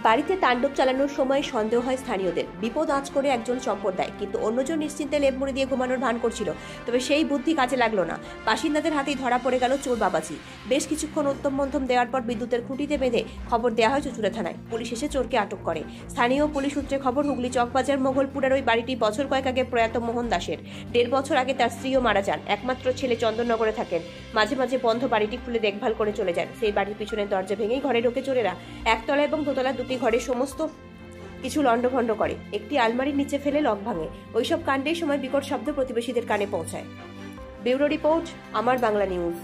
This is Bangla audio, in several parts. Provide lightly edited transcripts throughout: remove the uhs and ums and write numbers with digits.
বাড়িতে তাণ্ডব চালানোর সময় সন্দেহ হয় স্থানীয়দের। বিপদ আঁচ করে একজন চম্পট দেয়, কিন্তু অন্যজন নিশ্চিন্তে লেপ মুড়ি দিয়ে ঘুমানোর ভান করছিল। তবে সেই বুদ্ধি কাজে লাগলো না। বাসিন্দাদের হাতেই ধরা পড়ে গেল চোর বাবাজি। বেশ কিছুক্ষণ উত্তম মধ্যম দেওয়ার পর বিদ্যুতের খুঁটিতে বেঁধে খবর দেওয়া হয় চুচুড়া থানায়। পুলিশ এসে চোরকে আটক করে। স্থানীয় পুলিশ সূত্রে খবর, হুগলি চকবাজার মোগলপুরের ওই বাড়িটি বছর কয়েক আগে প্রয়াত মোহন দাসের। 1.5 বছর আগে তার স্ত্রীও মারা যান। একমাত্র ছেলে চন্দননগরে থাকেন। মাঝে মাঝে বন্ধ বাড়িটি খুলে দেখভাল করে চলে যান। সেই বাড়ির পিছনের দরজা ভেঙেই ঘরে ঢোকে চোরেরা। একতলা এবং দোতলা দুটি ঘরের সমস্ত কিছু লণ্ডভণ্ড করে। একটি আলমারির নিচে ফেলে লক ভাঙে। ওইসব কাণ্ডের সময় বিকট শব্দ প্রতিবেশীদের কানে পৌঁছায়। ব্যুরো রিপোর্ট, আমার বাংলা নিউজ।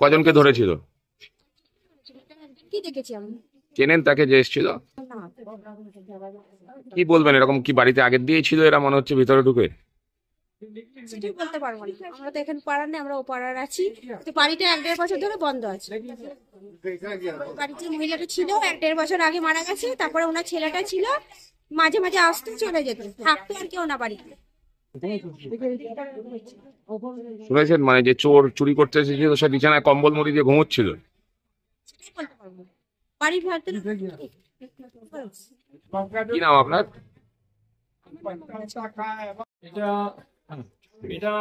কজনকে ধরেছিল? কি দেখেছি আমি? চেনেন তাকে যে এসেছিল? কি বলবেন, এরকম কি বাড়িতে আগের দিয়েই ছিল এরা, মনে হচ্ছে ভিতরে ঢুকে? সেটাই বলতে পারবো না, আমরা তো এখানে পাড়ার নেই, আমরা ও পাড়ার আছি। তো বাড়িটা 1.5 বছর ধরে বন্ধ আছে। বাড়িতে মহিলাটা ছিল 1.5 বছর আগে মারা গেছে। তারপরে ওনার ছেলেটা ছিল, মাঝে মাঝে আসতো চলে যেত, থাকতো আর কেউ না বাড়িতে। শুনেছেন মানে যে চোর চুরি করতে এসেছিল সে বিছানায় কম্বল মুড়ি দিয়ে ঘুমোচ্ছিল? সেটাই বলতে পারবো না। বাড়ির ভেতরে কি নাম আপনার? এটা এটা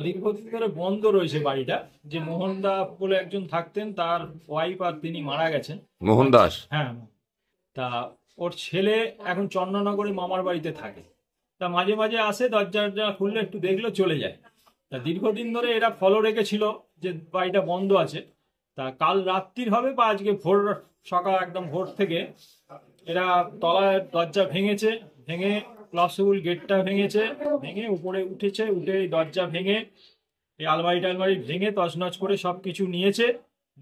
দীর্ঘদিন ধরে বন্ধ রয়েছে বাড়িটা। যে মোহনদা বলে একজন থাকতেন, তার ওয়াইফ আর তিনি মারা গেছেন। মোহন দাস? হ্যাঁ। তা ওর ছেলে এখন চন্দননগরে মামার বাড়িতে থাকে। তা মাঝে মাঝে আসে, দরজা খুললে একটু দেখলো চলে যায়। তা দীর্ঘদিন ধরে এরা ফলো রেখেছিল যে বাড়িটা বন্ধ আছে। তা কাল রাত্রির হবে বা আজকে ভোর সকাল একদম ভোর থেকে এরা তলায় দরজা ভেঙেছে, ভেঙে প্লাসবুল গেটটা ভেঙেছে, ভেঙে উপরে উঠেছে, উঠে দরজা ভেঙে এই আলমারি টালমারি ভেঙে তছনছ করে সবকিছু নিয়েছে।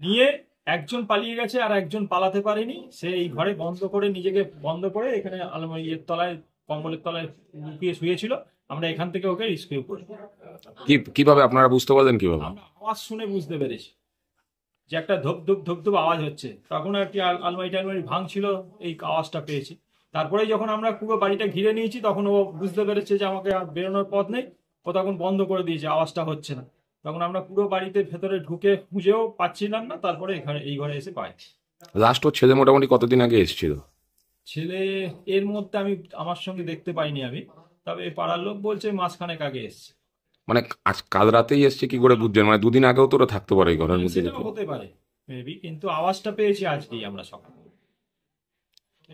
নিয়ে একজন পালিয়ে গেছে আর একজন পালাতে পারেনি। সে এই ঘরে বন্ধ করে, নিজেকে বন্ধ করে এখানে আলমারি এর তলায়, কম্বলের তলায় লুকিয়ে শুয়েছিল। আমরা এখান থেকে ওকে রেস্কিউ করি। কিভাবে আপনারা বুঝতে পারলেন? কিভাবে? আমরা আওয়াজ শুনে বুঝতে পেরেছি যে একটা ধুপ ধুপ ধুপ ধুপ আওয়াজ হচ্ছে। তখন আর কি আলমারি টালমারি ভাঙছিল, এই আওয়াজটা পেয়েছি। তারপরে যখন আমরা পুরো বাড়িটা ঘিরে নিয়েছি তখন ও বুঝতে পেরেছে যে আমাকে আর বেরোনোর পথ নেই। ও তখন বন্ধ করে দিয়েছে, আওয়াজটা হচ্ছে না। তখন আমরা পুরো বাড়িতে ভেতরে ঢুকে খুঁজেও পাচ্ছিলাম না। তারপরে এখানে এই ঘরে এসে পাই। লাস্ট ওর ছেলে মোটামুটি কতদিন আগে এসেছিল? ছেলে এর মধ্যে আমার সঙ্গে দেখতে পাইনি আমি, তবে পাড়ার লোক বলছে মাসখানেক আগে এসছে। মানে আজ কাল রাতেই এসছে কি করে বুঝছেন? মানে দুদিন আগেও তো ওরা থাকতে পারে ঘরের মধ্যে। সেটা হতে পারে মেবি, কিন্তু আওয়াজটা পেয়েছি আজকেই আমরা সকালে।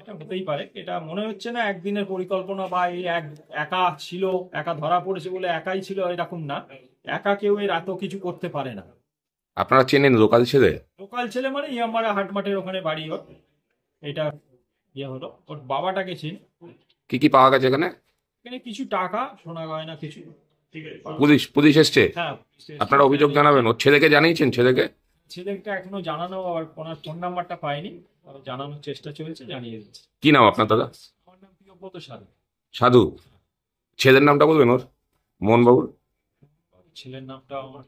এটা হতেই পারে। এটা মনে হচ্ছে না একদিনের পরিকল্পনা বা এই একা ছিল, একা ধরা পড়েছে বলে একাই ছিল, এরকম না। একা কেউ এর এত কিছু করতে পারে না। আপনারা চেনেন লোকাল ছেলে? লোকাল ছেলে মানে ইয়ামারা হাটমাটের ওখানে বাড়ি ওর। এটা হলো ওর বাবাটাকে চিনি। কি পাওয়া গেছে এখানে? এখানে কিছু টাকা, সোনা গয়না কিছু। ঠিক আছে, পুলিশ এসছে? হ্যাঁ। আপনারা অভিযোগ জানাবেন? ওর ছেলেকে জানিয়েছেন? ছেলেটা এখনো জানানো, আর ওনার ফোন নাম্বারটা পাইনি, জানানোর চেষ্টা চলছে, জানিয়ে দিচ্ছে। কি নাম আপনার দাদা? আমার নাম প্রিয়ব্রত সাধু। সাধু? ছেলের নামটা বলবেন ওর? মোহন বাবুর? ছেলের নামটা আমার